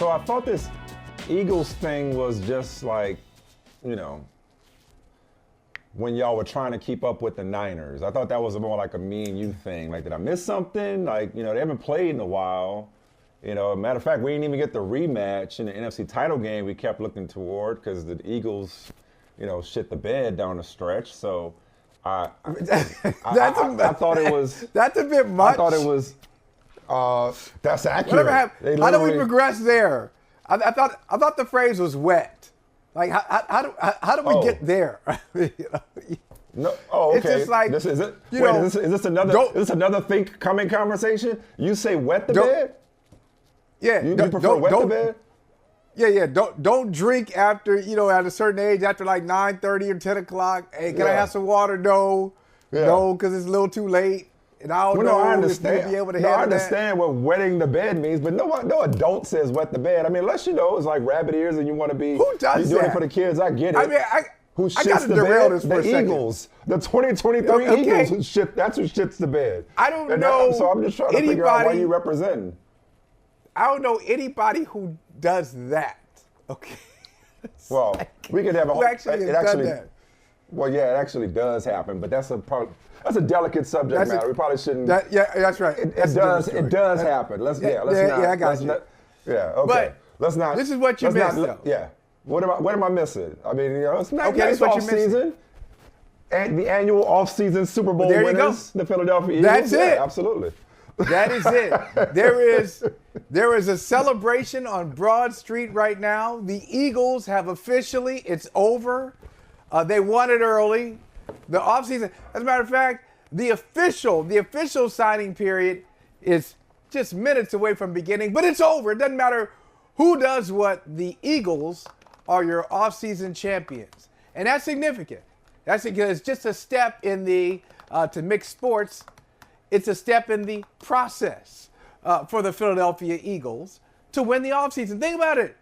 So I thought this Eagles thing was just like, you know, when y'all were trying to keep up with the Niners. I thought that was more like a me and you thing. Like, did I miss something? Like, you know, they haven't played in a while. You know, matter of fact, we didn't even get the rematch in the NFC title game we kept looking toward because the Eagles, you know, shit the bed down the stretch. So I thought it was. That's a bit much. I thought it was. That's accurate. How do we progress there? I thought the phrase was wet. Like how do we get there? No. Oh, okay. It's just like this is it. Is this another think coming conversation? You say wet the bed? Yeah. You prefer wet the bed? Yeah. Don't drink after at a certain age, after like 9:30 or 10 o'clock. Hey, can I have some water? No, because it's a little too late. And I don't know I understand. if you'll be able to handle I understand what wetting the bed means, but no adult says wet the bed. I mean, unless it's like rabbit ears and you want to be. Who does you're doing that? it for the kids. I get it. I mean, who I got shits to the derail bed? this for a second. The Eagles, the 2023 Okay. Eagles. That's who shits the bed. I don't know. So I'm just trying to figure out why you representing. I don't know anybody who does that. Okay. Well, we could have a whole. Who actually has done that? Well, yeah, it actually does happen, but that's a delicate subject matter. We probably shouldn't. That's right. It does happen. Let's not. I got you. Okay. But let's not. This is what you missed, though. Yeah. What am I missing? I mean, it's not this off season. And the annual off-season Super Bowl winners, the Philadelphia Eagles. That's it. Yeah, absolutely. That is it. There is a celebration on Broad Street right now. The Eagles have officially, it's over. They won it early. The offseason, as a matter of fact, the official signing period is just minutes away from beginning, but it's over. It doesn't matter who does what. The Eagles are your offseason champions. And that's significant. That's because it's just a step in the, to mix sports, it's a step in the process for the Philadelphia Eagles to win the offseason. Think about it.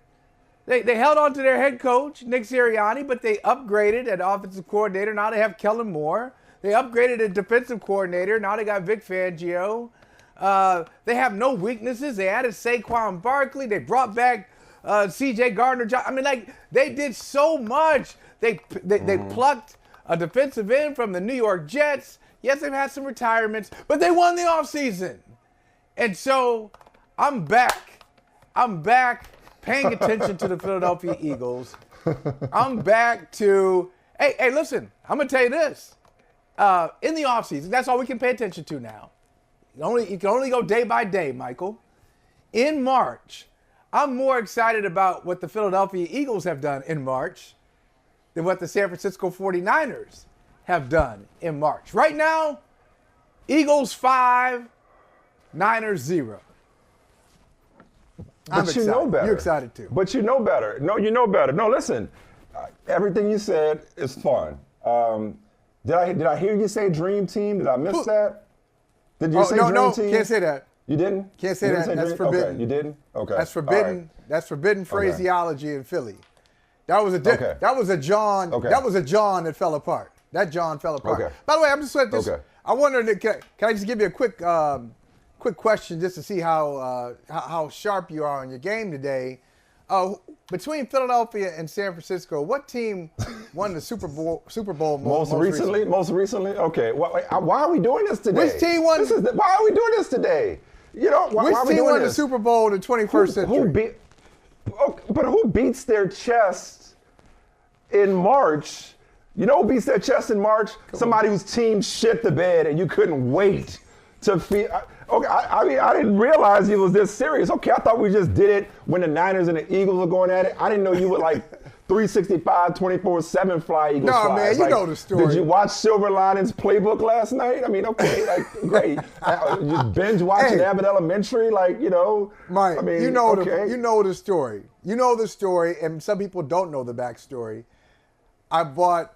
They held on to their head coach, Nick Sirianni, but they upgraded at offensive coordinator. Now they have Kellen Moore. They upgraded at defensive coordinator. Now they got Vic Fangio. They have no weaknesses. They added Saquon Barkley. They brought back C.J. Gardner. I mean, like, they did so much. They plucked a defensive end from the New York Jets. Yes, they've had some retirements, but they won the offseason. And so I'm back paying attention to the Philadelphia Eagles. I'm back to, hey, listen, I'm going to tell you this. In the offseason, that's all we can pay attention to now. You can only go day by day, Michael. In March, I'm more excited about what the Philadelphia Eagles have done in March than what the San Francisco 49ers have done in March. Right now, Eagles 5, Niners 0. I'm excited. You know better. You're excited too. But you know better. No, you know better. No, listen. Everything you said is fun. Did I hear you say dream team? Did I miss that? Did you say dream team? No, can't say that. You didn't? Can't say that. That's forbidden. Okay, you didn't? Okay. That's forbidden. Right. That's forbidden phraseology in Philly. That was a John. Okay. That was a John that fell apart. That John fell apart. Okay. By the way, I'm just like this. Okay. I wondered, can I just give you a quick question just to see how sharp you are on your game today? Between Philadelphia and San Francisco, what team won the Super Bowl most recently? Most recently? Okay. Why are we doing this today? Which team won? Why are we doing this today? Why are we doing this? Which team won the Super Bowl in the 21st century? But who beats their chest in March? You know who beats their chest in March? Somebody whose team shit the bed and you couldn't wait to feel. Okay, I mean, I didn't realize it was this serious. Okay, I thought we just did it when the Niners and the Eagles were going at it. I didn't know you would like 365, 24/7 fly Eagles. No, man, you know the story. Did you watch Silver Linings Playbook last night? I mean, okay, like great. Just binge watching Abbott Elementary, Mike, I mean, you know the story. You know the story, and some people don't know the backstory. I bought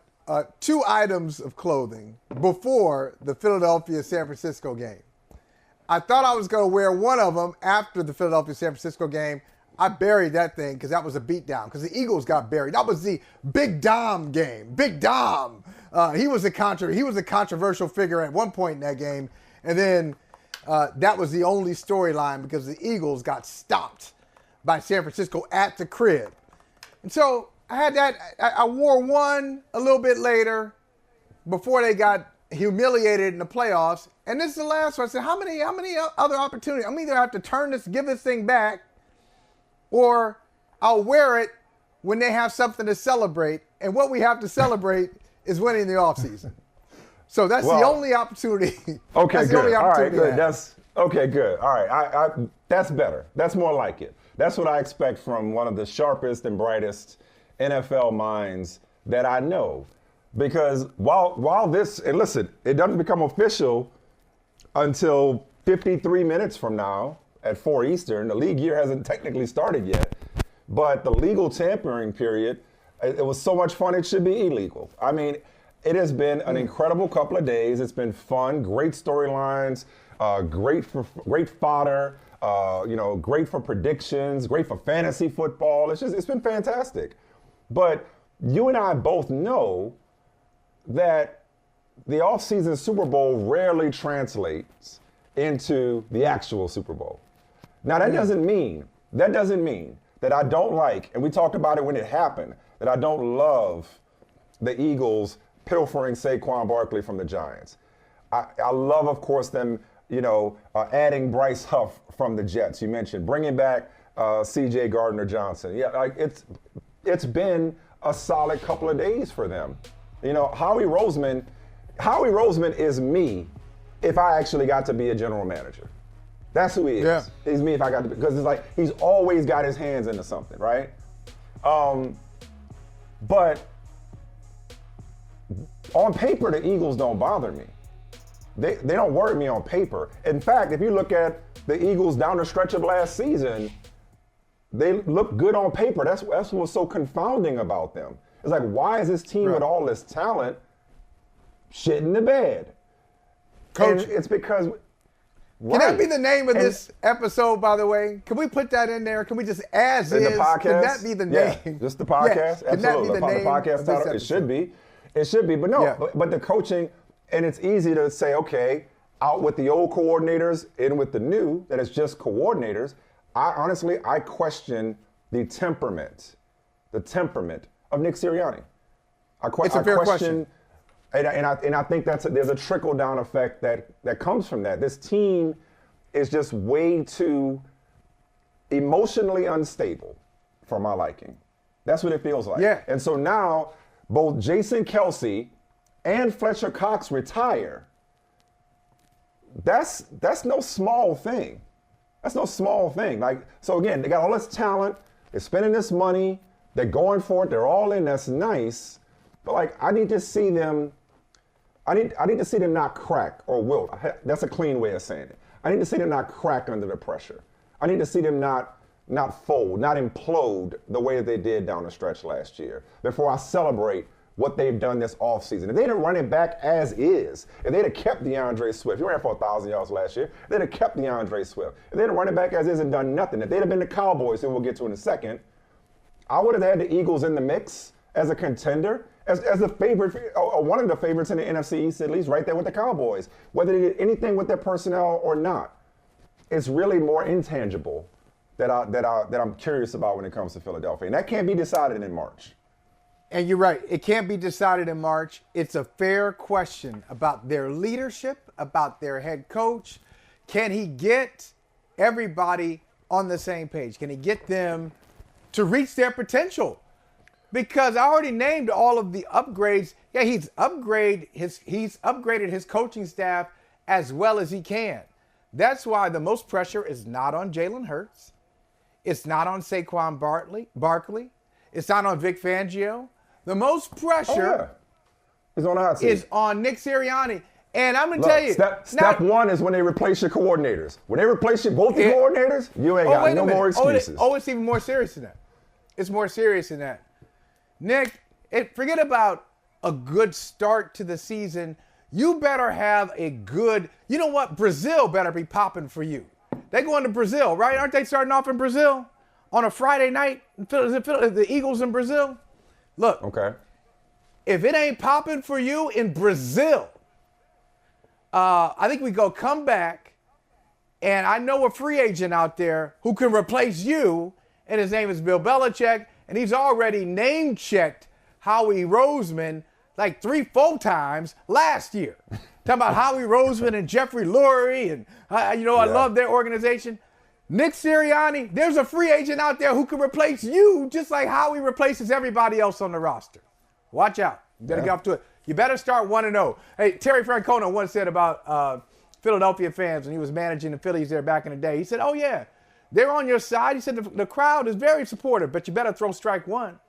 2 items of clothing before the Philadelphia-San Francisco game. I thought I was going to wear one of them after the Philadelphia-San Francisco game. I buried that thing because that was a beatdown because the Eagles got buried. That was the Big Dom game. Big Dom. He was a controversial figure at one point in that game. And then that was the only storyline because the Eagles got stopped by San Francisco at the crib. And so I had that. I wore one a little bit later before they got humiliated in the playoffs. And this is the last one. I said, how many other opportunities? I'm either have to give this thing back, or I'll wear it when they have something to celebrate. And what we have to celebrate is winning the offseason. So that's the only opportunity. Okay, that's good. The only All right, opportunity good. That's okay, good. All right, I that's better. That's more like it. That's what I expect from one of the sharpest and brightest NFL minds that I know. Because while this, and listen, it doesn't become official until 53 minutes from now at 4 Eastern. The league year hasn't technically started yet, but the legal tampering period, it was so much fun it should be illegal. I mean, it has been an incredible couple of days. It's been fun, great storylines, great fodder, great for predictions, great for fantasy football. It's been fantastic. But you and I both know that the offseason Super Bowl rarely translates into the actual Super Bowl. Now that doesn't mean that I don't like, and we talked about it when it happened, that I don't love the Eagles pilfering Saquon Barkley from the Giants. I love, of course, them, adding Bryce Huff from the Jets. You mentioned bringing back C.J. Gardner-Johnson. Yeah, like it's been a solid couple of days for them. Howie Roseman is me if I actually got to be a general manager. That's who he is. Yeah. He's me if I got to be, because it's like he's always got his hands into something, right? But on paper, the Eagles don't bother me. They don't worry me on paper. In fact, if you look at the Eagles down the stretch of last season, they look good on paper. That's what's so confounding about them. It's like, why is this team with all this talent shitting the bed? Coach, and it's because. Can that be the name of this episode, by the way? Can we put that in there? Can we just as in is? The podcast? Can that be the name? Yeah, just the podcast? Yes. Absolutely. Can that be the name podcast title? It should be. It should be. But no, but the coaching, and it's easy to say, okay, out with the old coordinators, in with the new, that it's just coordinators. I question the temperament of Nick Sirianni. It's a fair question. And I think there's a trickle-down effect that comes from that. This team is just way too emotionally unstable for my liking. That's what it feels like. Yeah. And so now both Jason Kelce and Fletcher Cox retire. That's no small thing. That's no small thing. Like, so again, they got all this talent. They're spending this money. They're going for it. They're all in. That's nice. But like, I need to see them not crack or wilt. That's a clean way of saying it. I need to see them not crack under the pressure. I need to see them not fold, not implode the way that they did down the stretch last year before I celebrate what they've done this offseason. If they'd have run it back as is, if they'd have kept DeAndre Swift, he ran for 1,000 yards last year, if they'd have kept DeAndre Swift, if they'd have run it back as is and done nothing, if they'd have been the Cowboys, who we'll get to in a second, I would have had the Eagles in the mix as a contender, as the favorite, or one of the favorites in the NFC East, at least, right there with the Cowboys. Whether they did anything with their personnel or not, it's really more intangible that I'm curious about when it comes to Philadelphia, and that can't be decided in March. And you're right. It can't be decided in March. It's a fair question about their leadership, about their head coach. Can he get everybody on the same page? Can he get them to reach their potential? Because I already named all of the upgrades. Yeah, he's upgraded his coaching staff as well as he can. That's why the most pressure is not on Jalen Hurts. It's not on Saquon Barkley. It's not on Vic Fangio. The most pressure is on the hot seat. Is on Nick Sirianni. And I'm going to tell you. Step one is when they replace your coordinators. When they replace both the coordinators, you ain't got no more excuses. It's even more serious than that. It's more serious than that. Nick, forget about a good start to the season. You better have a good, you know what? Brazil better be popping for you. They going to Brazil, right? Aren't they starting off in Brazil on a Friday night? The Eagles in Brazil? Look, okay. If it ain't popping for you in Brazil, I think we go come back, and I know a free agent out there who can replace you, and his name is Bill Belichick, and he's already name-checked Howie Roseman like 3-4 times last year. Talking about Howie Roseman and Jeffrey Lurie, and I love their organization. Nick Sirianni, there's a free agent out there who can replace you just like Howie replaces everybody else on the roster. Watch out. You better get off to it. You better start 1-0. Hey, Terry Francona once said about Philadelphia fans when he was managing the Phillies there back in the day. He said, oh, yeah, they're on your side. He said the crowd is very supportive, but you better throw strike one.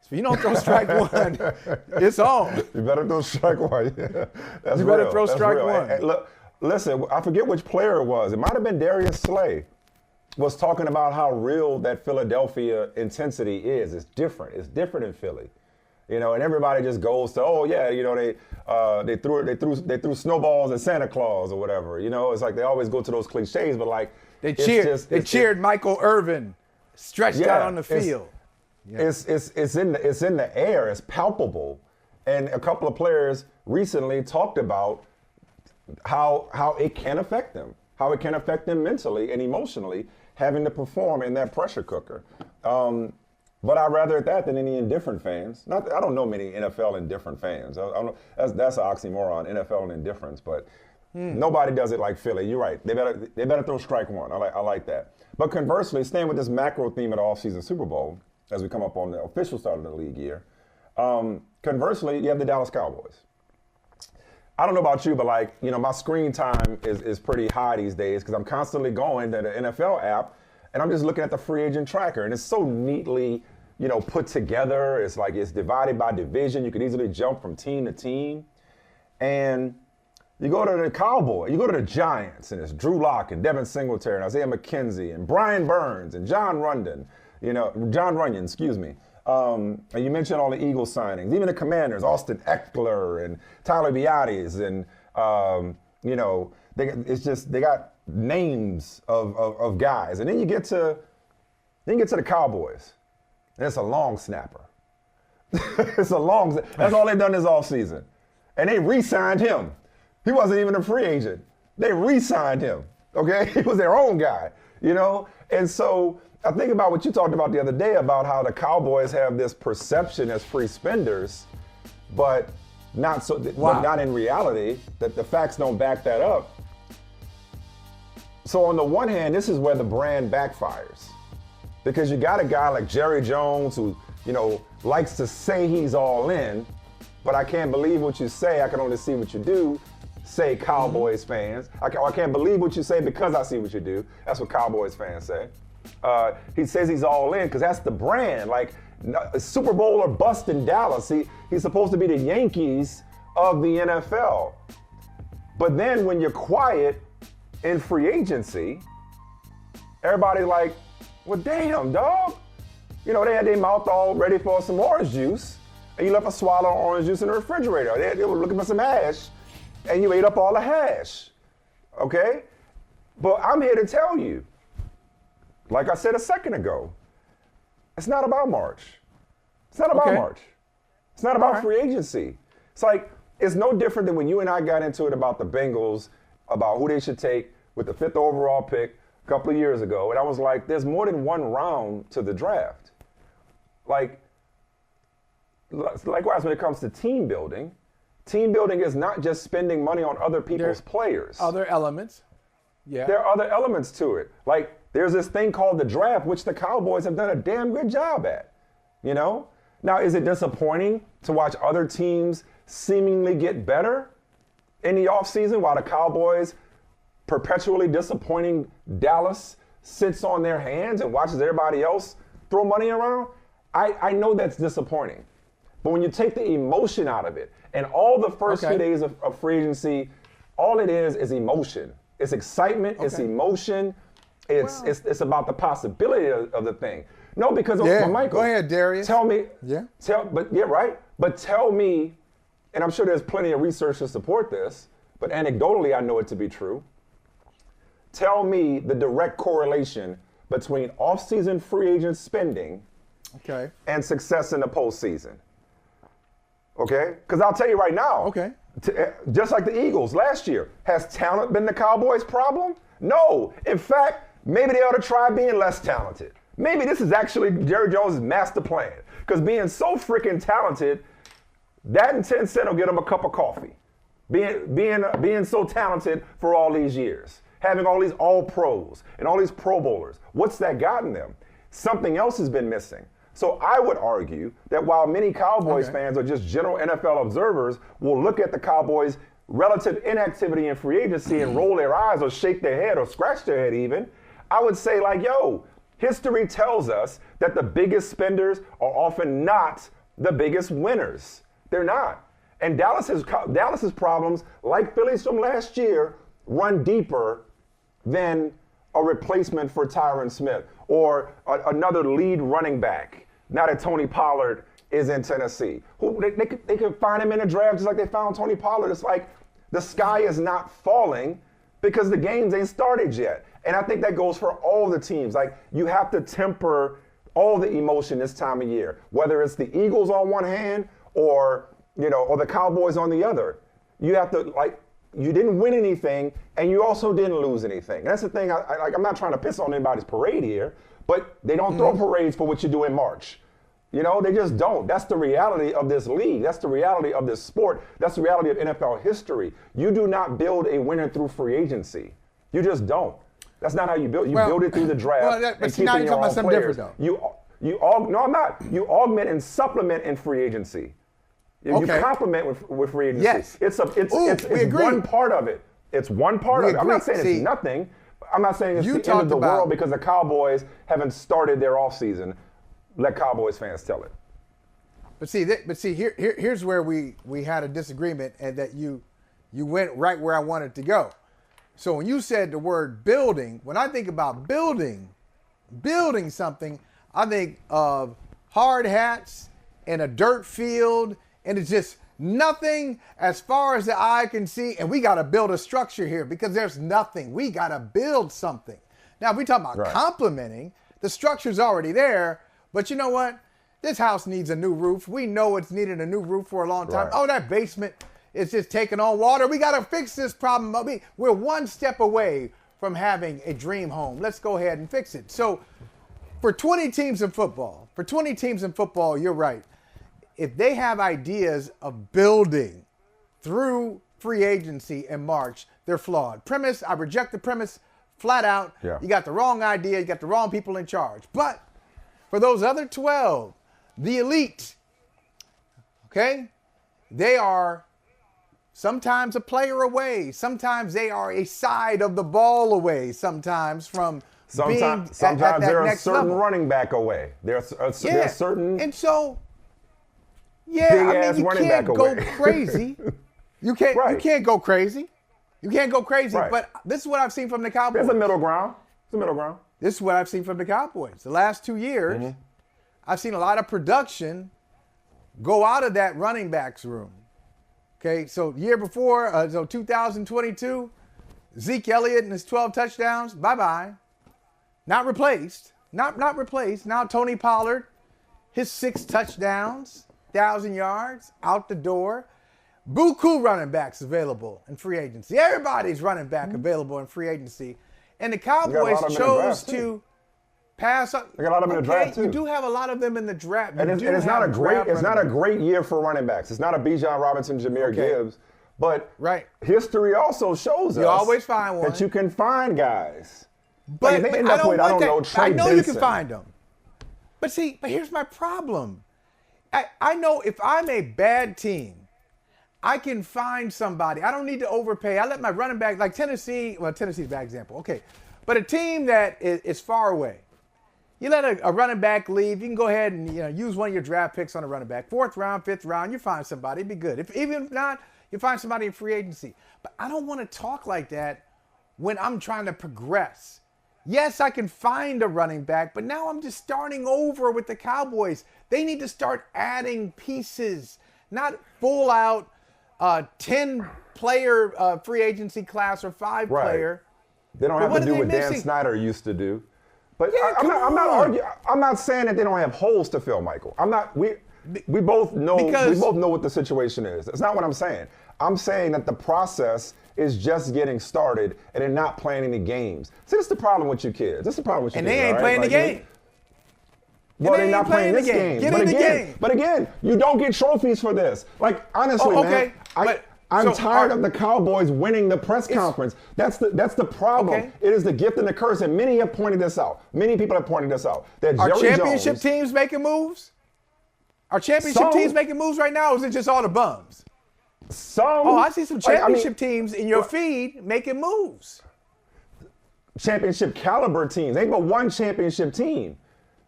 So if you don't throw strike one, it's on. You better throw strike one. Yeah. That's you better real. throw That's strike real. one. Hey, look, listen, I forget which player it was. It might have been Darius Slay. Was talking about how real that Philadelphia intensity is. It's different. It's different in Philly. And everybody just goes to, oh yeah, they threw snowballs at Santa Claus or whatever. It's like they always go to those cliches, but like they cheered Michael Irvin stretched out on the field. It's in the air. It's palpable, and a couple of players recently talked about how it can affect them, how it can affect them mentally and emotionally, having to perform in that pressure cooker. But I'd rather at that than any indifferent fans. I don't know many NFL indifferent fans. I don't know, that's an oxymoron, NFL and indifference. But nobody does it like Philly. You're right. They better throw strike one. I like that. But conversely, staying with this macro theme of the offseason Super Bowl, as we come up on the official start of the league year, conversely, you have the Dallas Cowboys. I don't know about you, but my screen time is pretty high these days because I'm constantly going to the NFL app and I'm just looking at the free agent tracker, and it's so neatly put together. It's like it's divided by division. You could easily jump from team to team. And you go to the Cowboys, you go to the Giants, and it's Drew Lock and Devin Singletary and Isaiah McKenzie and Brian Burns and John Runyon, excuse me. And you mentioned all the Eagles signings, even the Commanders, Austin Eckler and Tyler Biadasz, and they got names of guys. And then you get to the Cowboys. And it's a long snapper. That's all they've done this offseason. And they re-signed him. He wasn't even a free agent. They re-signed him. Okay? He was their own guy, And so I think about what you talked about the other day about how the Cowboys have this perception as free spenders, but not in reality, that the facts don't back that up. So on the one hand, this is where the brand backfires. Because you got a guy like Jerry Jones who, likes to say he's all in, but I can't believe what you say. I can only see what you do, say Cowboys fans. I can't believe what you say because I see what you do. That's what Cowboys fans say. He says he's all in because that's the brand. Like Super Bowl or bust in Dallas. He's supposed to be the Yankees of the NFL. But then when you're quiet in free agency, everybody's like, well, damn, dog. They had their mouth all ready for some orange juice, and you left a swallow of orange juice in the refrigerator. They were looking for some hash, and you ate up all the hash. Okay? But I'm here to tell you, like I said a second ago, it's not about March. It's not about March. It's not about free agency. It's no different than when you and I got into it about the Bengals, about who they should take with the 5th overall pick a couple of years ago. And I was like, there's more than one round to the draft. Likewise, when it comes to team building is not just spending money on other people's players. Other elements. Yeah. There are other elements to it. There's this thing called the draft, which the Cowboys have done a damn good job at. Now, is it disappointing to watch other teams seemingly get better in the offseason while the Cowboys, perpetually disappointing Dallas, sits on their hands and watches everybody else throw money around? I know that's disappointing. But when you take the emotion out of it, and all the first few days of free agency, all it is emotion. It's excitement, it's emotion. It's about the possibility of the thing. No, because Michael. Go ahead, Darius. Tell me. Yeah. But tell me, and I'm sure there's plenty of research to support this, but anecdotally I know it to be true. Tell me the direct correlation between off-season free agent spending and success in the postseason. Okay? Because I'll tell you right now. Okay. Just like the Eagles last year, has talent been the Cowboys' problem? No. In fact, maybe they ought to try being less talented. maybe this is actually Jerry Jones' master plan. Because being so freaking talented, that and 10 cents will get him a cup of coffee. Being so talented for all these years. Having all these all-pros and all these Pro Bowlers. What's that gotten them? Something else has been missing. So I would argue that while many Cowboys fans or just general NFL observers will look at the Cowboys' relative inactivity in free agency and roll their eyes or shake their head or scratch their head even, I would say like, yo, history tells us that the biggest spenders are often not the biggest winners. They're not. And Dallas's problems, like Philly's from last year, run deeper than a replacement for Tyron Smith or another lead running back. Now that Tony Pollard is in Tennessee. They could find him in a draft just like they found Tony Pollard. It's like the sky is not falling because the games ain't started yet. And I think that goes for all the teams. Like, you have to temper all the emotion this time of year, whether it's the Eagles on one hand or the Cowboys on the other. You have to, you didn't win anything and you also didn't lose anything. And that's the thing. I'm not trying to piss on anybody's parade here, but they don't throw parades for what you do in March. They just don't. That's the reality of this league. That's the reality of this sport. That's the reality of NFL history. You do not build a winner through free agency. You just don't. That's not how you build. You build it through the draft and keeping your own players. No, I'm not. You augment and supplement in free agency. You complement with free agency. Yes. It's one part of it. It's one part of it. I'm not saying it's nothing. I'm not saying it's the end of the world because the Cowboys haven't started their offseason. Let Cowboys fans tell it. But see, here's where we had a disagreement, and that you went right where I wanted to go. So when you said the word building, when I think about building something, I think of hard hats and a dirt field, and it's just nothing as far as the eye can see. And we got to build a structure here because there's nothing. We got to build something. Now, if we talk about complimenting, the structure's already there. But you know what? This house needs a new roof. We know it's needed a new roof for a long time. Right. Oh, that basement is just taking on water. We got to fix this problem. We're one step away from having a dream home. Let's go ahead and fix it. So for 20 teams in football, you're right. If they have ideas of building through free agency in March, they're flawed. I reject the premise flat out. Yeah. You got the wrong idea. You got the wrong people in charge. But for those other 12, the elite, they are sometimes a player away. Sometimes they are a side of the ball away. Sometimes from being at that they're next a certain level. running back away. They're certain. And so, you can't go crazy. You can't go crazy. You can't go crazy. Right. But this is what I've seen from the Cowboys. There's a middle ground. This is what I've seen from the Cowboys. The last 2 years, I've seen a lot of production go out of that running backs room. So year before, 2022, Zeke Elliott and his 12 touchdowns, bye-bye. Not replaced. Not replaced. Now Tony Pollard, his 6 touchdowns, 1,000 yards, out the door. Buku running backs available in free agency. Everybody's running back available in free agency. And the Cowboys chose to pass up. They got a lot of them in the draft too. You do have a lot of them in the draft. And it's not a great year for running backs. It's not a Bijan Robinson, Jahmyr Gibbs. But history also shows us you always find one. that you can find guys. But, they end I up don't with, want that. know, Trey I know Benson. You can find them. But here's my problem. I know if I'm a bad team, I can find somebody. I don't need to overpay. I let my running back, like Tennessee, Tennessee's a bad example. But a team that is far away, you let a running back leave, you can go ahead and use one of your draft picks on a running back. 4th round, 5th round, you find somebody, it'd be good. If even not, you find somebody in free agency. But I don't want to talk like that when I'm trying to progress. Yes, I can find a running back, but now I'm just starting over with the Cowboys. They need to start adding pieces, not full out 10-player free agency class or 5-player. They don't have to do what Dan Snyder used to do. But I'm not arguing. I'm not saying that they don't have holes to fill, Michael. We both know what the situation is. That's not what I'm saying. I'm saying that the process is just getting started and they're not playing any games. See, this is the problem with you kids. And they ain't playing the game. Well, they're not playing this game. Get in the game. But again, you don't get trophies for this. Like, honestly, man, I'm tired of the Cowboys winning the press conference. That's the problem. Okay. It is the gift and the curse, and many have pointed this out. Many people have pointed this out. That Are Jerry championship Jones, teams making moves? Are championship teams making moves right now, or is it just all the bums? I see some championship teams in your feed making moves. Championship caliber teams. Ain't but one championship team.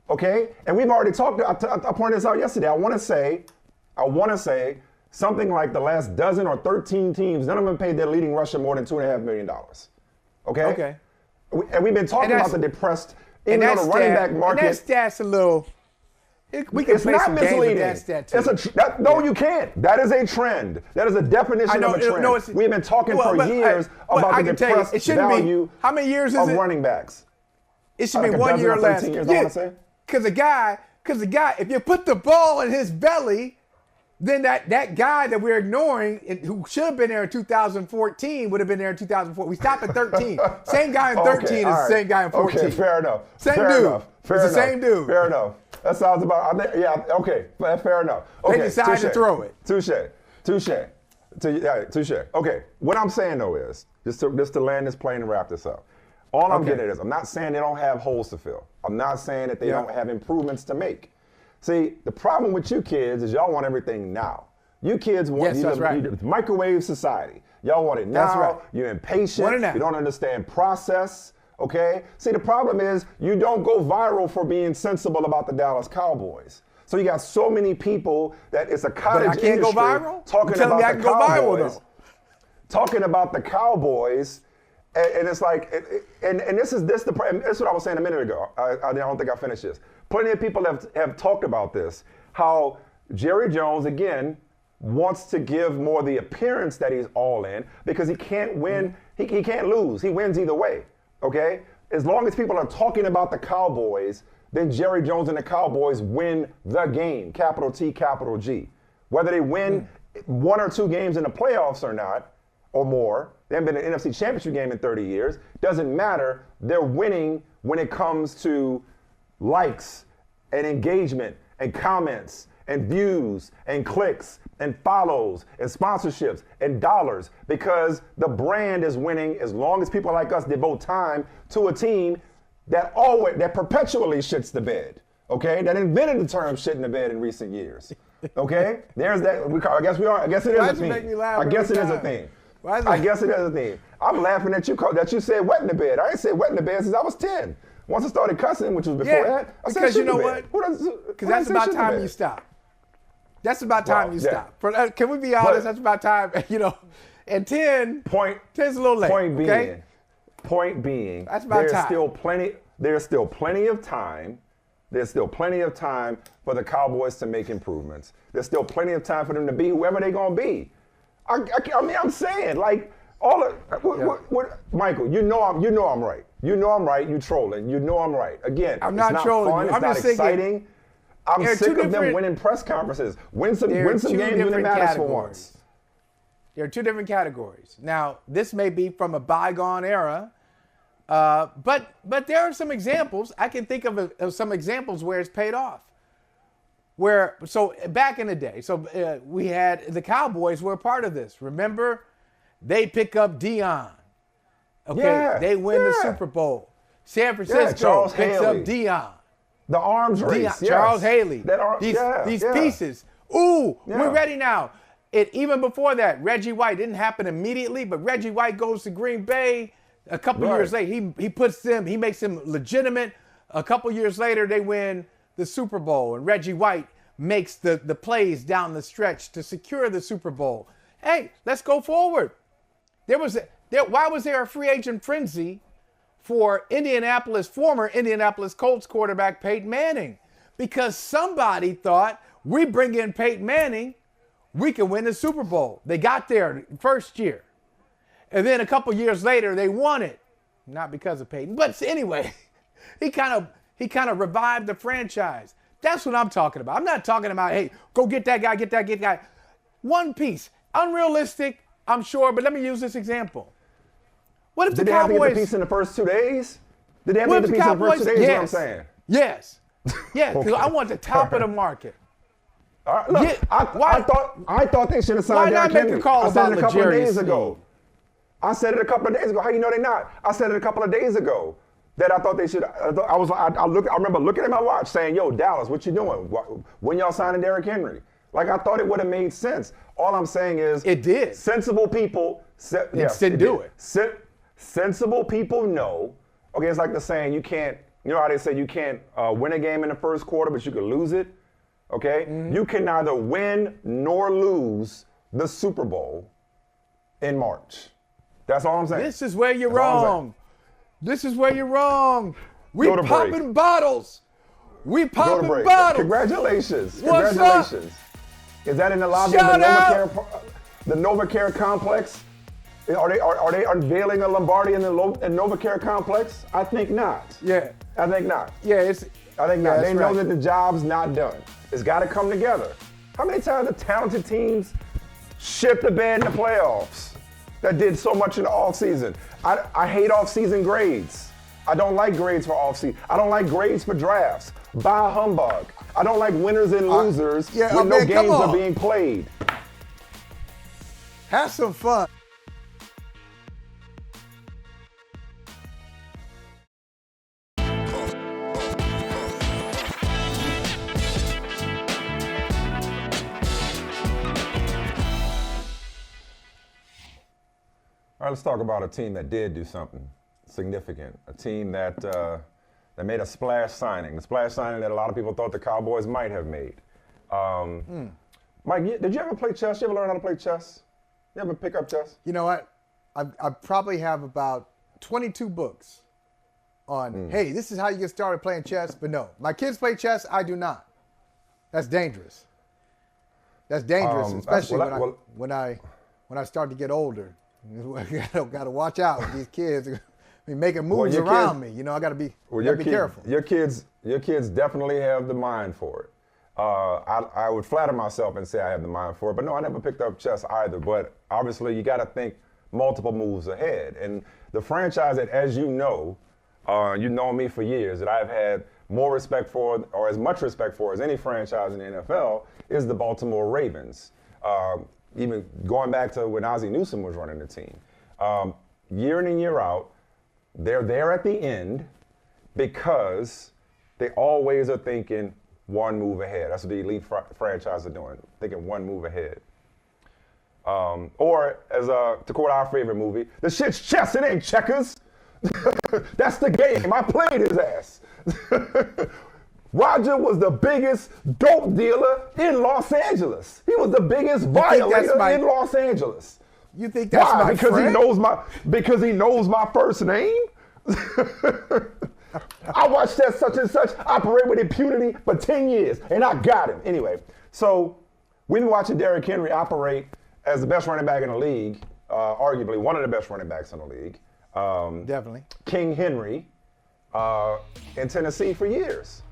Okay? And we've already talked, I pointed this out yesterday. I want to say something like the last dozen or 13 teams, none of them paid their leading rusher more than $2.5 million. Okay? Okay. And we've been talking about the depressed, even though the running back market. And that stat's a little, we can play some games with that stat too. No, you can't. That is a trend. That is a definition of a trend. We've been talking for years about the depressed value how many years is of it? running backs. It should be 1 year or less. Because the guy, if you put the ball in his belly, then that guy that we're ignoring, who should have been there in 2014, would have been there in 2004. We stopped at 13. Same guy in 13 is the same guy in 14. Okay, fair enough. Same dude. It's the same dude. Fair enough. That sounds about, okay, fair enough. Okay, they decided to throw it. Touche. Okay, what I'm saying though is, just to land this plane and wrap this up, all I'm getting at is, I'm not saying they don't have holes to fill. I'm not saying that they don't have improvements to make. See, the problem with you kids is y'all want everything now. You kids want microwave society. Y'all want it now. That's right. You're impatient. You don't understand process. Okay? See, the problem is you don't go viral for being sensible about the Dallas Cowboys. So you got so many people that it's a cottage industry go viral? talking about the Cowboys. Talking about the Cowboys. And it's like, this is what I was saying a minute ago. I don't think I finished this. Plenty of people have talked about this, how Jerry Jones, again, wants to give more the appearance that he's all in because he can't win, he can't lose. He wins either way, okay? As long as people are talking about the Cowboys, then Jerry Jones and the Cowboys win the game, capital T, capital G. Whether they win 1 or 2 games in the playoffs or not, or more, they haven't been in an NFC Championship game in 30 years, doesn't matter. They're winning when it comes to likes and engagement and comments and views and clicks and follows and sponsorships and dollars because the brand is winning as long as people like us devote time to a team that perpetually shits the bed, okay? That invented the term shit in the bed in recent years, okay? There's that. I guess it is a thing. I guess it is a thing. I guess it is a thing. I'm laughing at you that you said wet in the bed. I ain't said wet in the bed since I was 10. Once I started cussing, which was before that, I said shit in the bed. Because that's about time you stop. That's about time you stop. Can we be honest? That's about time, And 10, 10's a little late. Point being, that's about time. There's still plenty of time. There's still plenty of time for the Cowboys to make improvements. There's still plenty of time for them to be whoever they're gonna be. I mean, I'm saying, like, Michael, you know I'm right. You know I'm right. You trolling. You know I'm right. Again, I'm not trolling. Fun. It's not exciting. I'm sick of them winning press conferences. Win some games when it matters for once. There are 2 different categories. Now, this may be from a bygone era, but there are some examples. I can think of some examples where it's paid off. So back in the day, we had the Cowboys were a part of this. Remember, they pick up Dion. Okay, they win the Super Bowl. San Francisco picks up Dion. The arms race. Charles Haley. These pieces. We're ready now. Even before that, Reggie White didn't happen immediately, but Reggie White goes to Green Bay a couple years later. He makes them legitimate. A couple years later, they win the Super Bowl, and Reggie White makes the plays down the stretch to secure the Super Bowl. Hey, let's go forward. Why was there a free agent frenzy for former Indianapolis Colts quarterback Peyton Manning? Because somebody thought, we bring in Peyton Manning, we can win the Super Bowl. They got there first year. And then a couple years later, they won it. Not because of Peyton. But anyway, he kind of revived the franchise. That's what I'm talking about. I'm not talking about, hey, go get that guy. One piece. Unrealistic, I'm sure, but let me use this example. What if the Cowboys... Did they have to get the piece in the first 2 days? Did they have to get the piece in the first 2 days? Is what I'm saying. Yes. Yeah, because I want the top of the market. Look, Yeah, I thought they should have signed why not Derrick make a Henry. call I said about it a couple of L'Jarius days ago. I said it a couple of days ago. How you know they're not? I said it a couple of days ago that I thought they should. I remember looking at my watch saying, "Yo, Dallas, what you doing? When y'all signing Derrick Henry?" Like I thought it would have made sense. All I'm saying is It did. Sensible people didn't do it. Sensible people know. Okay, it's like the saying you can't. You know how they say you can't win a game in the first quarter, but you can lose it. Okay, you can neither win nor lose the Super Bowl in March. That's all I'm saying. This is where you're wrong. This is where you're wrong. We Go to break. popping bottles. We Go to popping break. bottles. Congratulations. What's Congratulations. Is that in the lobby Shout of the NovaCare complex? Are they unveiling a Lombardi in the NovaCare complex? I think not. Yeah. I think not. Yeah, I think not. They know right. that the job's not done. It's got to come together. How many times have talented teams shit the bed in the playoffs that did so much in the offseason? I hate offseason grades. I don't like grades for offseason. I don't like grades for drafts. Bah humbug. I don't like winners and losers when no games are being played. Have some fun. All right, let's talk about a team that did do something significant. A team that made a splash signing. A splash signing that a lot of people thought the Cowboys might have made. Mike, did you ever play chess? You ever learn how to play chess? You ever pick up chess? You know what? I probably have about 22 books on, hey, this is how you get started playing chess. But no, my kids play chess. I do not. That's dangerous. That's dangerous, especially when I start to get older. I got to watch out with these kids. Making moves around me. You know, I got to be careful. Your kids definitely have the mind for it. I would flatter myself and say I have the mind for it, but no, I never picked up chess either. But obviously, you got to think multiple moves ahead. And the franchise that, as you know me for years, that I've had more respect for, or as much respect for as any franchise in the NFL, is the Baltimore Ravens. Even going back to when Ozzie Newsome was running the team. Year in and year out, they're there at the end because they always are thinking one move ahead. That's what the elite franchise are doing, thinking one move ahead. Or, as to quote our favorite movie, the shit's chess, it ain't checkers. That's the game. I played his ass. Roger was the biggest dope dealer in Los Angeles. He was the biggest violator in Los Angeles. You think that's my friend? Because he knows my first name? I watched that such and such operate with impunity for 10 years, and I got him. Anyway, so we've been watching Derrick Henry operate as the best running back in the league, arguably one of the best running backs in the league. Definitely. King Henry in Tennessee for years.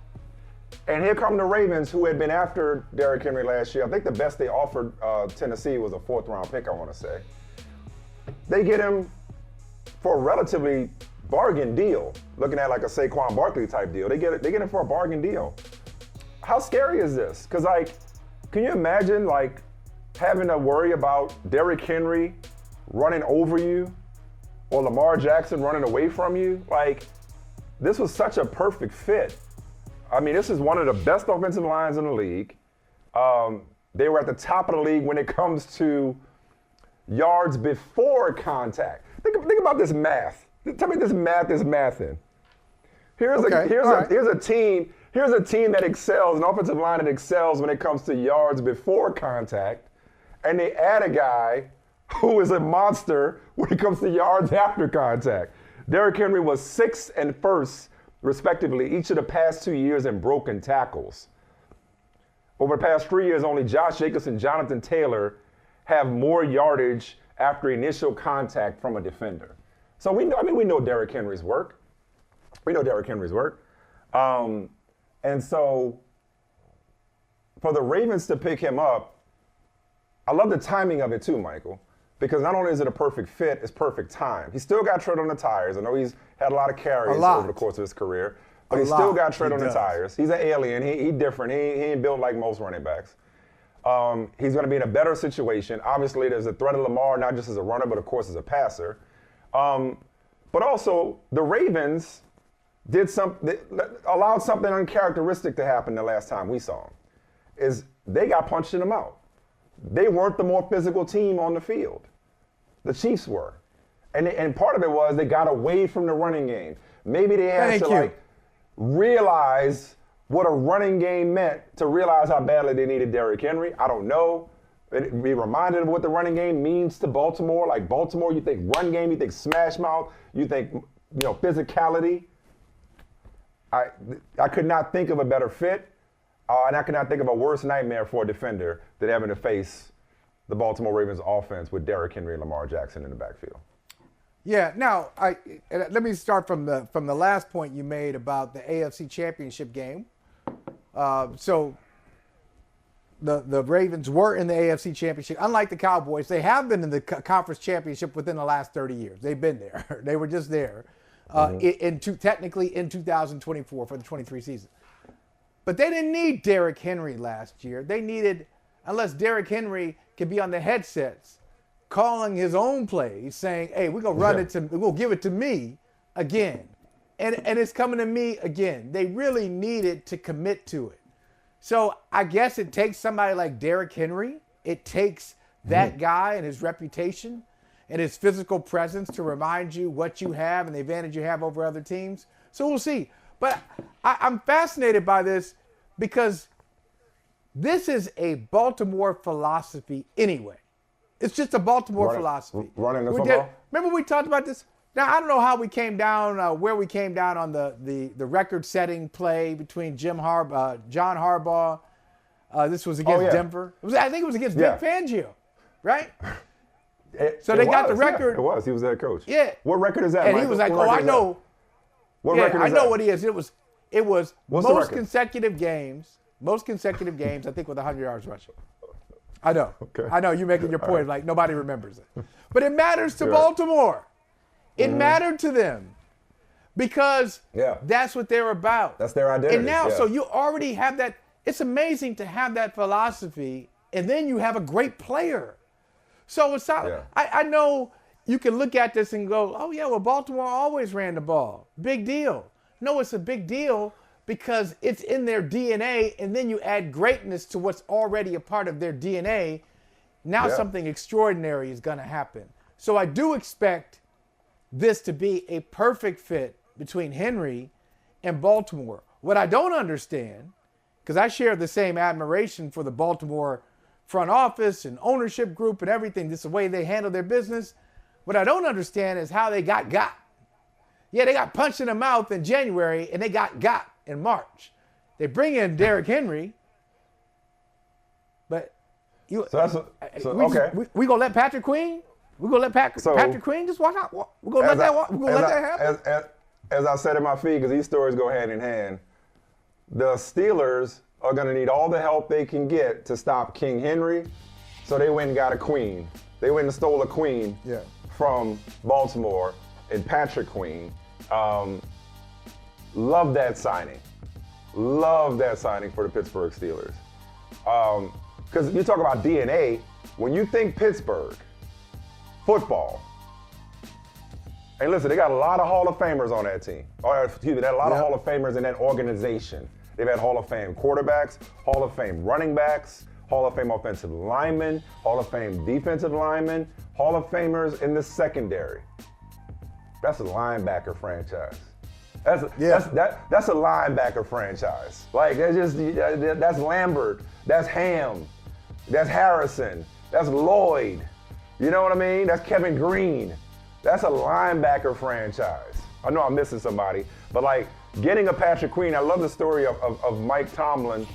And here come the Ravens, who had been after Derrick Henry last year. I think the best they offered Tennessee was a 4th-round pick, I want to say. They get him for a relatively bargain deal, looking at like a Saquon Barkley type deal. They get him for a bargain deal. How scary is this? Because, can you imagine, having to worry about Derrick Henry running over you or Lamar Jackson running away from you? This was such a perfect fit. I mean, this is one of the best offensive lines in the league. They were at the top of the league when it comes to yards before contact. Think about this math. Tell me this math is mathing. Here's a team that excels, an offensive line that excels when it comes to yards before contact, and they add a guy who is a monster when it comes to yards after contact. Derrick Henry was 6th and 1st, respectively, each of the past 2 years in broken tackles. Over the past 3 years, only Josh Jacobs and Jonathan Taylor have more yardage after initial contact from a defender. So we know Derrick Henry's work. And so for the Ravens to pick him up, I love the timing of it too, Michael, because not only is it a perfect fit, it's perfect time. He's still got tread on the tires. I know he's had a lot of carries over the course of his career, But he still got tread on the does. tires. He's an alien. He different. He ain't built like most running backs. He's going to be in a better situation. Obviously, there's a threat of Lamar, not just as a runner, but of course as a passer. But also, the Ravens allowed something uncharacteristic to happen the last time we saw them. Is they got punched in the mouth. They weren't the more physical team on the field. The Chiefs were. And part of it was they got away from the running game. Maybe they had to realize what a running game meant to realize how badly they needed Derrick Henry. I don't know. Be reminded of what the running game means to Baltimore. Like Baltimore, you think run game, you think smash mouth, you think physicality. I could not think of a better fit, and I could not think of a worse nightmare for a defender than having to face the Baltimore Ravens offense with Derrick Henry and Lamar Jackson in the backfield. Yeah. Now, let me start from the last point you made about the AFC Championship game. So the Ravens were in the AFC Championship. Unlike the Cowboys, they have been in the Conference Championship within the last 30 years. They've been there. They were just there. Technically in 2024 for the 23 season. But they didn't need Derrick Henry last year. They needed, unless Derrick Henry could be on the headsets calling his own plays, saying, hey, we're going to run it to, we're going to give it to me again. And it's coming to me again. They really needed to commit to it. So I guess it takes somebody like Derrick Henry. It takes that guy and his reputation and his physical presence to remind you what you have and the advantage you have over other teams. So we'll see. But I'm fascinated by this because this is a Baltimore philosophy anyway. It's just a Baltimore philosophy. Running the football? Remember we talked about this? Now, I don't know how we came down, where we came down on the record-setting play between John Harbaugh. This was against Denver. I think it was against Vic Fangio, right? So they got the record. Yeah, it was. He was the head coach. Yeah. What record is that, And Michael? he was like, what I know. What record is I that? know what he is. It was What's the most record? consecutive games, I think, with 100 yards rushing. I know. Okay. I know you're making your point like nobody remembers it. But it matters to Baltimore. It mattered to them because that's what they're about. That's their identity. And now, so you already have that. It's amazing to have that philosophy, and then you have a great player. So it's not, I know you can look at this and go, oh, yeah, well, Baltimore always ran the ball. Big deal. No, it's a big deal because it's in their DNA, and then you add greatness to what's already a part of their DNA. Now something extraordinary is going to happen. So I do expect this to be a perfect fit between Henry and Baltimore. What I don't understand, because I share the same admiration for the Baltimore front office and ownership group and everything, just the way they handle their business. What I don't understand is how they got. Yeah, they got punched in the mouth in January and they got in March. They bring in Derrick Henry, but we gonna let Patrick Queen? We're gonna let Patrick Queen just walk out? We're gonna let that happen? As I said in my feed, because these stories go hand in hand, the Steelers are going to need all the help they can get to stop King Henry, so they went and got a queen. They went and stole a queen from Baltimore and Patrick Queen. Love that signing. Love that signing for the Pittsburgh Steelers. Because you talk about DNA, when you think Pittsburgh, football, and listen, they got a lot of Hall of Famers on that team. Or, excuse me, they had a lot of Hall of Famers in that organization. They've had Hall of Fame quarterbacks, Hall of Fame running backs, Hall of Fame offensive linemen, Hall of Fame defensive linemen, Hall of Famers in the secondary. That's a linebacker franchise. That's a linebacker franchise. Like that's Lambert, that's Ham, that's Harrison, that's Lloyd. You know what I mean? That's Kevin Green. That's a linebacker franchise. I know I'm missing somebody, but like getting a Patrick Queen, I love the story of Mike Tomlin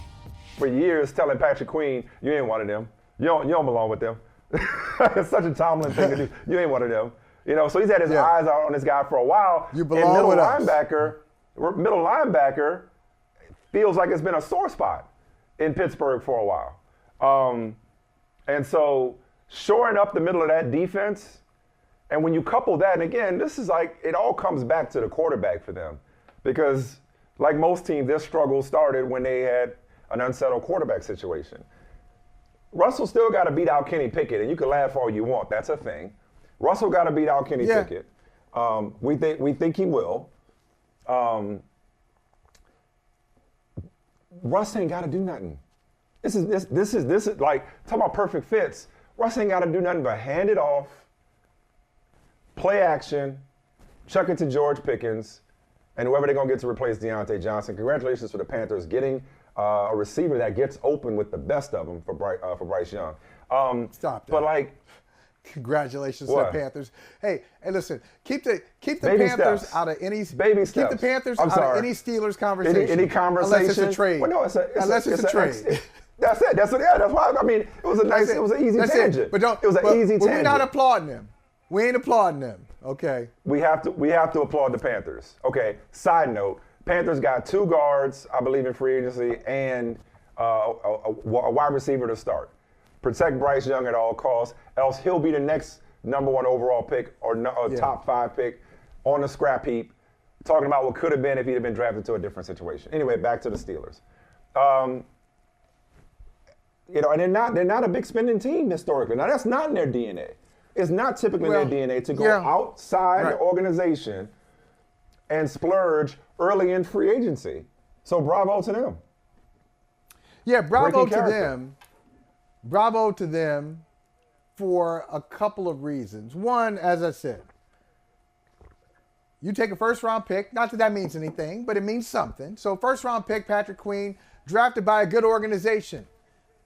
for years telling Patrick Queen, you ain't one of them. You don't belong with them. It's such a Tomlin thing to do. You ain't one of them. You know, so he's had his eyes out on this guy for a while. You belong with us. Middle linebacker feels like it's been a sore spot in Pittsburgh for a while. And so shoring up the middle of that defense, and when you couple that, and again, this is like, it all comes back to the quarterback for them. Because like most teams, their struggle started when they had an unsettled quarterback situation. Russell still got to beat out Kenny Pickett, and you can laugh all you want. That's a thing. Russell got to beat out Kenny Pickett. We think he will. Russ ain't got to do nothing. This is like talking about perfect fits. Russ ain't got to do nothing but hand it off, play action, chuck it to George Pickens, and whoever they're gonna get to replace Deontay Johnson. Congratulations for the Panthers getting a receiver that gets open with the best of them for Bryce Young. Stop that. But like, congratulations to the Panthers. Hey, listen, keep the Baby Panthers steps. out of any Baby keep steps. the Panthers I'm out sorry. of any Steelers conversation. Any conversation. Unless it's a trade. Well, no, it's a trade. That's it. That's why. I mean, it was an easy tangent. But it was an easy tangent. We're not applauding them. We ain't applauding them. Okay. We have to applaud the Panthers. Okay. Side note: Panthers got 2 guards, I believe, in free agency, and a wide receiver to start. Protect Bryce Young at all costs, else he'll be the next number 1 overall pick or top 5 pick on the scrap heap. Talking about what could have been if he'd have been drafted to a different situation. Anyway, back to the Steelers. And they're not a big spending team historically. Now that's not in their DNA. It's not typically their DNA to go outside the organization and splurge early in free agency. So bravo to them. Yeah, bravo to them. Bravo to them for a couple of reasons. One, as I said, you take a first-round pick. Not that means anything, but it means something. So first-round pick, Patrick Queen, drafted by a good organization.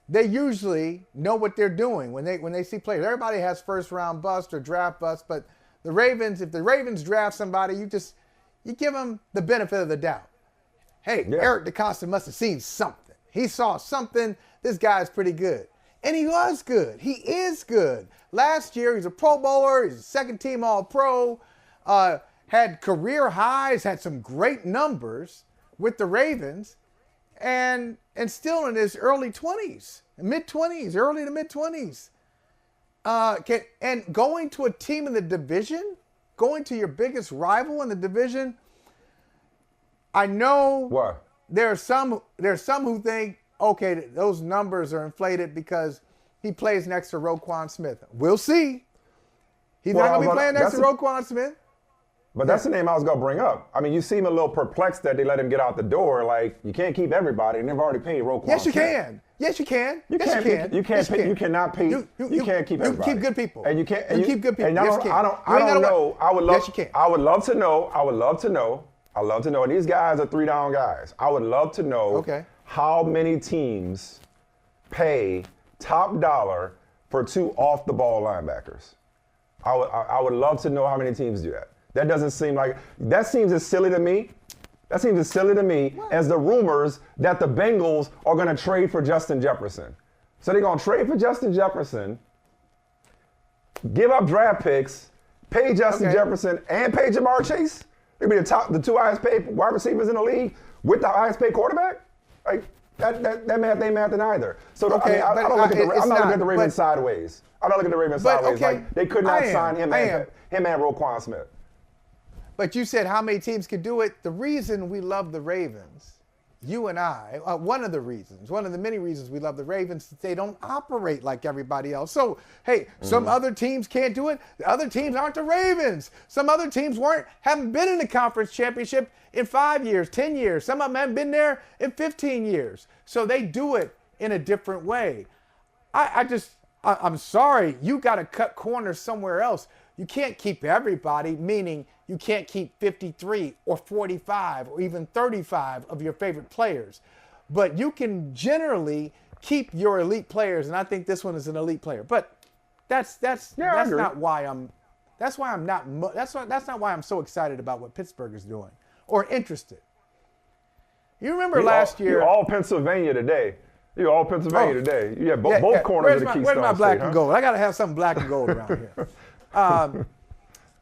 They usually know what they're doing when they see players. Everybody has first-round bust or draft bust, but the Ravens, if the Ravens draft somebody, you give them the benefit of the doubt. Hey, Eric DeCosta must have seen something. He saw something. This guy's pretty good. And he was good. He is good. Last year, he's a Pro Bowler. He's a second-team All-Pro. Had career highs, had some great numbers with the Ravens, and still in his early 20s, mid-20s, early to mid-20s. And going to a team in the division, going to your biggest rival in the division, I know there are some who think, okay, those numbers are inflated because he plays next to Roquan Smith. We'll see. He's not going to be playing next to Roquan Smith. But that's the name I was going to bring up. I mean, you seem a little perplexed that they let him get out the door. Like, you can't keep everybody, and they've already paid Roquan Yes, you Smith. can. Yes, you can. You yes, can't. you can. You can't. Yes, You cannot pay. You can't keep everybody. You keep good people. And you can't. And you keep good people. And yes, you can. I don't know. I would love. Yes, you can. I would love to know. I would love to know. I love to know. And these guys are 3-down guys. I would love to know how many teams pay top dollar for 2 off-the-ball linebackers. I would love to know how many teams do that. That doesn't seem like, that seems as silly to me. That seems as silly to me as the rumors that the Bengals are going to trade for Justin Jefferson. So they're going to trade for Justin Jefferson, give up draft picks, pay Justin Jefferson, and pay Jamar Chase. They'll be the 2 highest paid wide receivers in the league with the highest paid quarterback. Like that math ain't mathing either. So I'm not looking at the Ravens sideways. I'm not looking at the Ravens sideways. Like they could not sign him and Roquan Smith. But you said how many teams could do it. The reason we love the Ravens, you and I, one of the many reasons we love the Ravens is they don't operate like everybody else. So, hey, some other teams can't do it. The other teams aren't the Ravens. Some other teams haven't been in the conference championship in 5 years, 10 years. Some of them haven't been there in 15 years. So they do it in a different way. I'm sorry, you got to cut corners somewhere else. You can't keep everybody, meaning you can't keep 53 or 45 or even 35 of your favorite players. But you can generally keep your elite players, and I think this one is an elite player. But that's not why I'm so excited about what Pittsburgh is doing or interested. You remember last year? You're all Pennsylvania today. You're all Pennsylvania today. You have both corners of the Keystone Where's my black State, and gold? I got to have something black and gold around here.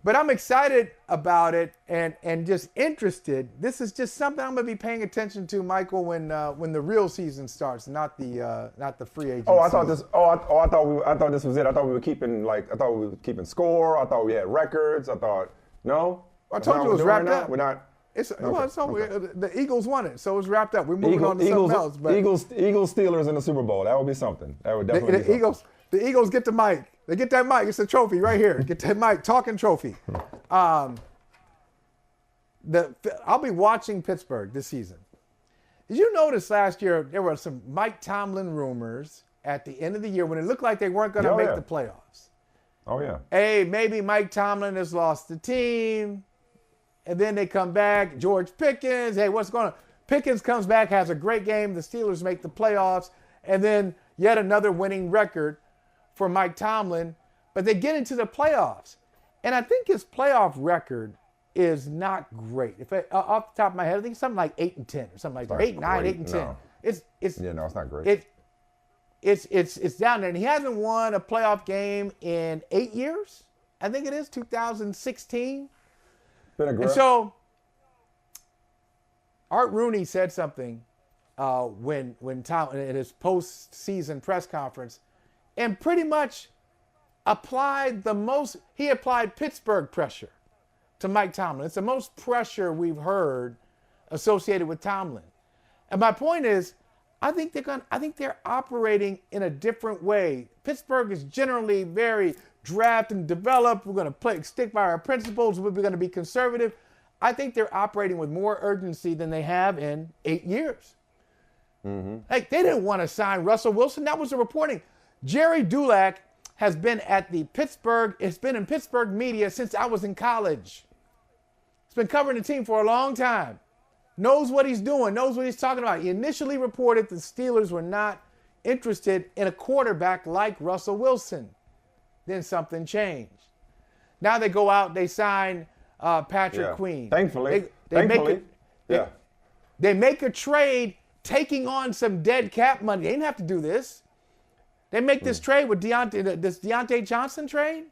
But I'm excited about it and just interested. This is just something I'm going to be paying attention to, Michael, when the real season starts, not the free agent. I thought this was it. I thought we were keeping score. I thought we had records. I thought no. I told you it was wrapped up. We're not. The Eagles won it, so it's wrapped up. We're moving on to something else. But Eagles Steelers in the Super Bowl. That would be something. That would definitely be something. The Eagles get the mic. They get that mic. It's a trophy right here. Get that mic, talking trophy. I'll be watching Pittsburgh this season. Did you notice last year there were some Mike Tomlin rumors at the end of the year when it looked like they weren't going to make the playoffs? Oh, yeah. Hey, maybe Mike Tomlin has lost the team. And then they come back. George Pickens. Hey, what's going on? Pickens comes back, has a great game. The Steelers make the playoffs. And then yet another winning record for Mike Tomlin. But they get into the playoffs. And I think his playoff record is not great. Off the top of my head, I think something like 8-10 or something like that. 8-9, 8-10. No. It's not great. It's down there. And he hasn't won a playoff game in 8 years. I think it is 2016. And so Art Rooney said something when Tom in his post-season press conference, and pretty much applied Pittsburgh pressure to Mike Tomlin. It's the most pressure we've heard associated with Tomlin. And my point is, I think they're operating in a different way. Pittsburgh is generally very draft and develop. We're going to stick by our principles. We're going to be conservative. I think they're operating with more urgency than they have in 8 years. Mm-hmm. Like, they didn't want to sign Russell Wilson. That was the reporting. Jerry Dulac has been in Pittsburgh media since I was in college. He's been covering the team for a long time. Knows what he's doing, knows what he's talking about. He initially reported the Steelers were not interested in a quarterback like Russell Wilson. Then something changed. Now they go out, they sign Patrick Queen. Thankfully. They make a trade taking on some dead cap money. They didn't have to do this. They make this trade with this Deontay Johnson trade.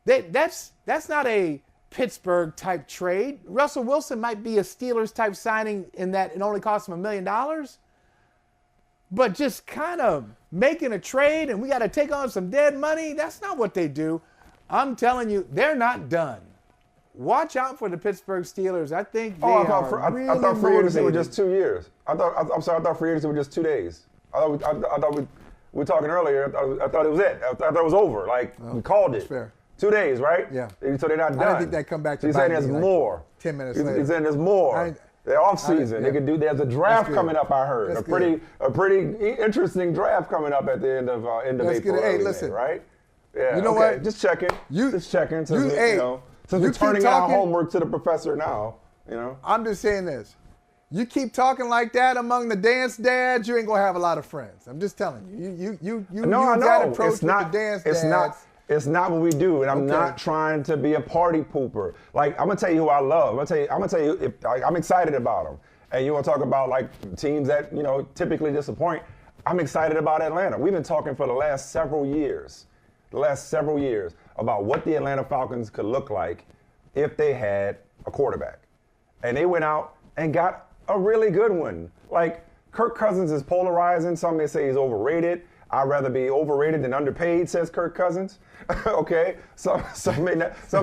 That's not a Pittsburgh-type trade. Russell Wilson might be a Steelers-type signing in that it only cost him $1 million. But just kind of making a trade and we got to take on some dead money, that's not what they do. I'm telling you, they're not done. Watch out for the Pittsburgh Steelers. I think they I thought free agency was just 2 years. I thought free agency was just 2 days. I thought we were talking earlier. I thought it was it. I thought it was over. We called it. Fair. 2 days, right? Yeah. So they're not done. I didn't think they'd come back to He's saying there's more. 10 minutes later. He's saying there's more. They're off season. They could do. There's a draft coming up. I heard a pretty interesting draft coming up at the end of April. Hey, listen, May, right? Yeah. You know what? Just checking. Just checking. Since we're turning our homework to the professor now. I'm just saying this. You keep talking like that among the dance dads, you ain't gonna have a lot of friends. I'm just telling you. You that approach with the dance dads. It's not what we do, and I'm not trying to be a party pooper. I'm gonna tell you who I love. I'm gonna tell you I'm excited about them. And you want to talk about teams that typically disappoint. I'm excited about Atlanta. We've been talking for the last several years about what the Atlanta Falcons could look like if they had a quarterback, and they went out and got a really good one. Kirk Cousins is polarizing. Some may say he's overrated. I'd rather be overrated than underpaid, says Kirk Cousins. Okay, some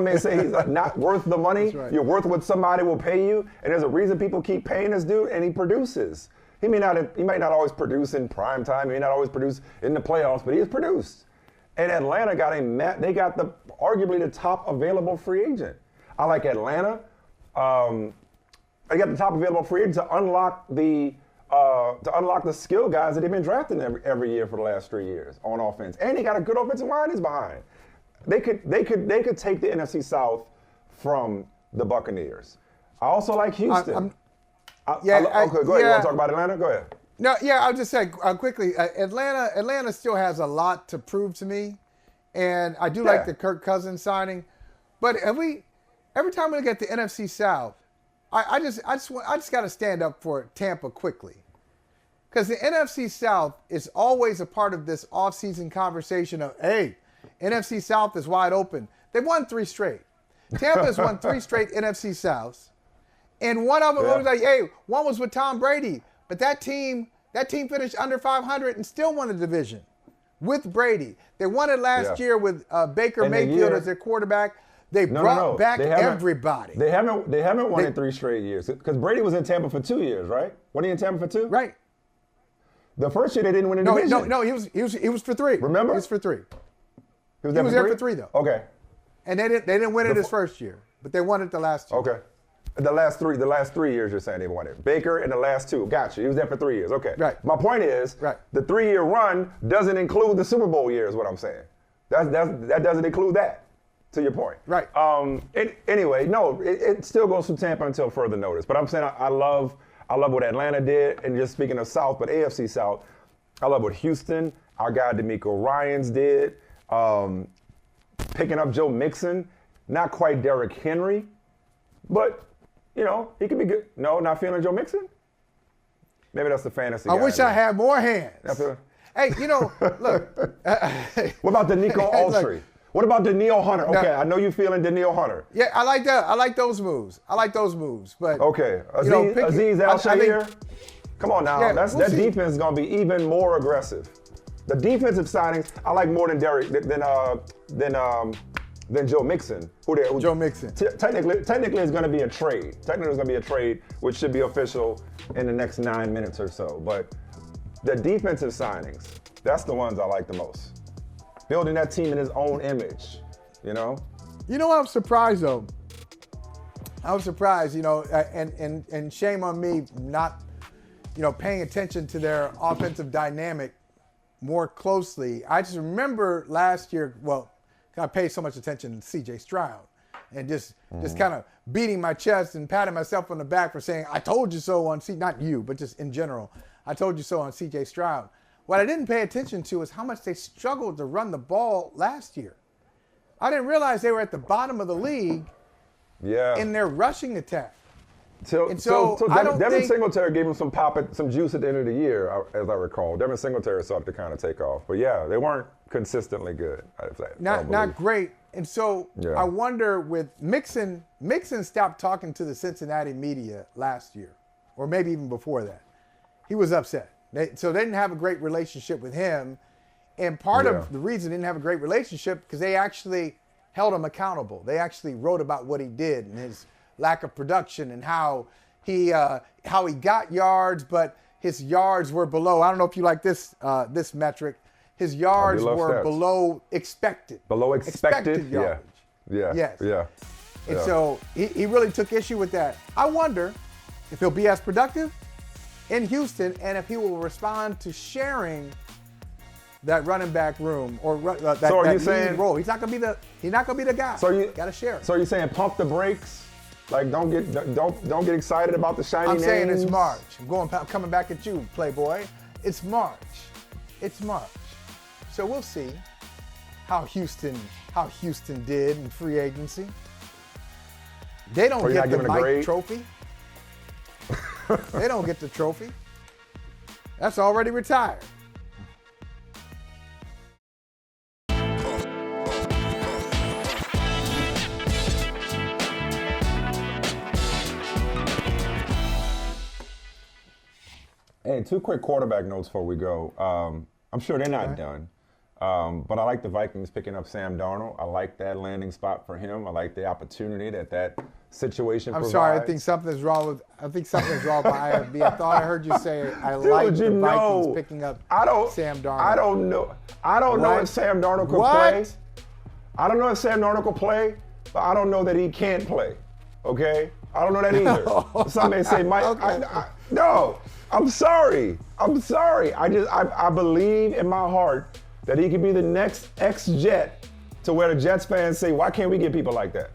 may say he's not worth the money. Right. You're worth what somebody will pay you, and there's a reason people keep paying this dude, and he produces. He might not always produce in prime time. He may not always produce in the playoffs, but he has produced. And Atlanta got arguably the top available free agent. I like Atlanta. They got the top available free agent to unlock the skill guys that they've been drafting every year for the last 3 years on offense, and they got a good offensive line is behind. They could take the NFC South from the Buccaneers. I also like Houston. Okay, go ahead. You want to talk about Atlanta? Go ahead. No, I'll just say quickly, Atlanta still has a lot to prove to me, and I do like the Kirk Cousins signing. But every time we look at the NFC South, I just got to stand up for Tampa quickly. Because the NFC South is always a part of this offseason conversation of, hey, NFC South is wide open. They've won 3 straight. Tampa has won 3 straight NFC Souths. And one of them was one was with Tom Brady. But that team finished under 500 and still won the division with Brady. They won it last year with Baker Mayfield as their quarterback. They brought back everybody. They haven't won in 3 straight years because Brady was in Tampa for 2 years, right? Wasn't he in Tampa for 2? Right. The first year they didn't win a division. No, he was for 3. Remember? He was for 3. He was there for 3 though. Okay. And they didn't win it his first year, but they won it the last year. Okay. The last 3 years you're saying they won it. Baker in the last 2. Gotcha. He was there for 3 years. Okay. Right. My point is, the 3-year run doesn't include the Super Bowl year is what I'm saying. That doesn't include that. To your point. Right. Anyway, no, it still goes from Tampa until further notice. But I'm saying I love what Atlanta did, and just speaking of South, but AFC South, I love what Houston, our guy DeMeco Ryans did, picking up Joe Mixon, not quite Derrick Henry, but, he could be good. No, not feeling Joe Mixon? Maybe that's the fantasy I guy. wish I had more hands. Hey, look. What about Danico Autry? What about Danielle Hunter? Okay, I know you're feeling Danielle Hunter. Yeah, I like that. I like those moves. But okay, Azeez Al-Shaair. Come on now, yeah, that defense is gonna be even more aggressive. The defensive signings I like more than Derrick than Joe Mixon. Joe Mixon. Technically, it's gonna be a trade. Technically, it's gonna be a trade, which should be official in the next 9 minutes or so. But the defensive signings, that's the ones I like the most. Building that team in his own image, I'm surprised though. I was surprised, and shame on me not, paying attention to their offensive dynamic more closely. I just remember last year, I paid so much attention to C.J. Stroud, and just kind of beating my chest and patting myself on the back for saying, I told you so on not you, but just in general, I told you so on C.J. Stroud. What I didn't pay attention to is how much they struggled to run the ball last year. I didn't realize they were at the bottom of the league in their rushing attack. So Devin Singletary gave him some juice at the end of the year, as I recall. Devin Singletary started to kind of take off. But yeah, they weren't consistently good. Not great. And so I wonder with Mixon stopped talking to the Cincinnati media last year, or maybe even before that. He was upset. So they didn't have a great relationship with him. And part of the reason they didn't have a great relationship because they actually held him accountable. They actually wrote about what he did and his lack of production and how he got yards, but his yards were below. I don't know if you like this metric. His yards were below expected. Below expected yardage. Yeah. Yes. Yeah. And so he really took issue with that. I wonder if he'll be as productive in Houston, and if he will respond to sharing that running back room or that lead role. He's not gonna be the guy. So you gotta share it. So you're saying pump the brakes, like don't get excited about the shiny names. I'm saying it's March. I'm coming back at you, Playboy. It's March. So we'll see how Houston did in free agency. They don't get the Mike trophy. They don't get the trophy. That's already retired. Hey, 2 quick quarterback notes before we go. I'm sure they're not done. But I like the Vikings picking up Sam Darnold. I like that landing spot for him. I like the opportunity that situation provides. I'm sorry, I think something's wrong with my IFB. I thought I heard you say like the Vikings picking up Sam Darnold. I don't know. I don't know if Sam Darnold could play. I don't know if Sam Darnold could play, but I don't know that he can't play. Okay? I don't know that either. Somebody say, Mike, no, I'm sorry. I believe in my heart that he could be the next ex-Jet to where the Jets fans say, why can't we get people like that?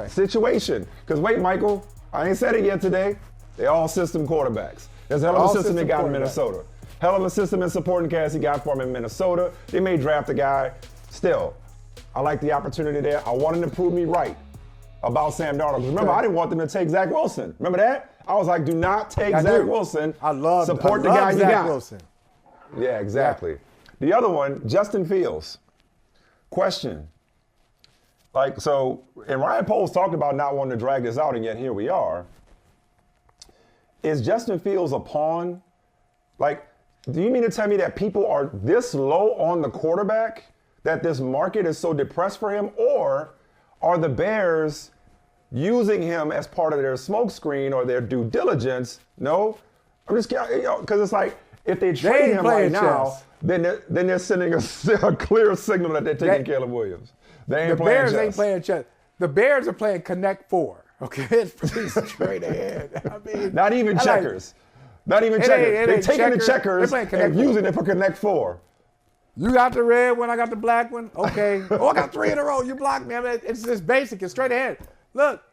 Situation. Because wait, Michael, I ain't said it yet today. They all system quarterbacks. There's a hell of a system they got in Minnesota. Hell of a system and supporting cast he got for him in Minnesota. They may draft a guy. Still, I like the opportunity there. I want him to prove me right about Sam Darnold. Because remember, I didn't want them to take Zach Wilson. Remember that? I was like, do not take Zach Wilson. Support the guy you got. Wilson. Yeah, exactly. Yeah. The other one, Justin Fields. Question. And Ryan Poles talked about not wanting to drag this out, and yet here we are. Is Justin Fields a pawn? Do you mean to tell me that people are this low on the quarterback, that this market is so depressed for him? Or are the Bears using him as part of their smokescreen or their due diligence? No. I'm just, because it's like, if they trade him right now, then they're sending a clear signal that they're taking Caleb Williams. They ain't the playing Bears chess. ain't playing chess. The Bears are playing Connect Four. Okay, it's pretty straight ahead. I mean, not even checkers. Not even checkers. They're taking the checkers and using it for Connect Four. You got the red one, I got the black one. Okay. Oh, I got 3 in a row. You blocked me. I mean, it's just basic. It's straight ahead. Look,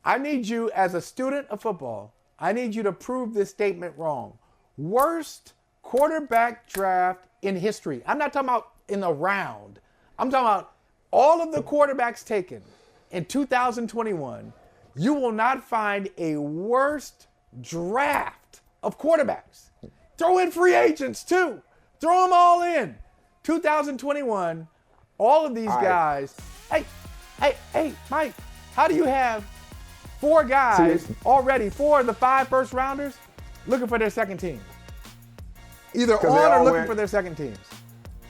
I need you as a student of football, I need you to prove this statement wrong. Worst quarterback draft in history. I'm not talking about in the round. I'm talking about all of the quarterbacks taken in 2021. You will not find a worst draft of quarterbacks. Throw in free agents too. Throw them all in. 2021, all of these guys. Hey, Mike, how do you have 4 guys already, 4 of the 5 first rounders looking for their second team? Either on or looking for their second teams.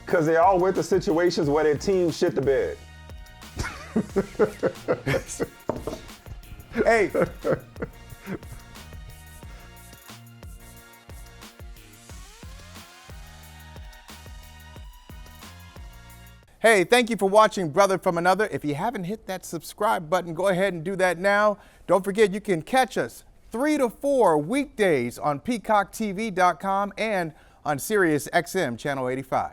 Because they all went to situations where their team shit the bed. Hey. Hey, thank you for watching Brother from Another. If you haven't hit that subscribe button, go ahead and do that now. Don't forget, you can catch us 3 to 4 weekdays on PeacockTV.com and on Sirius XM Channel 85.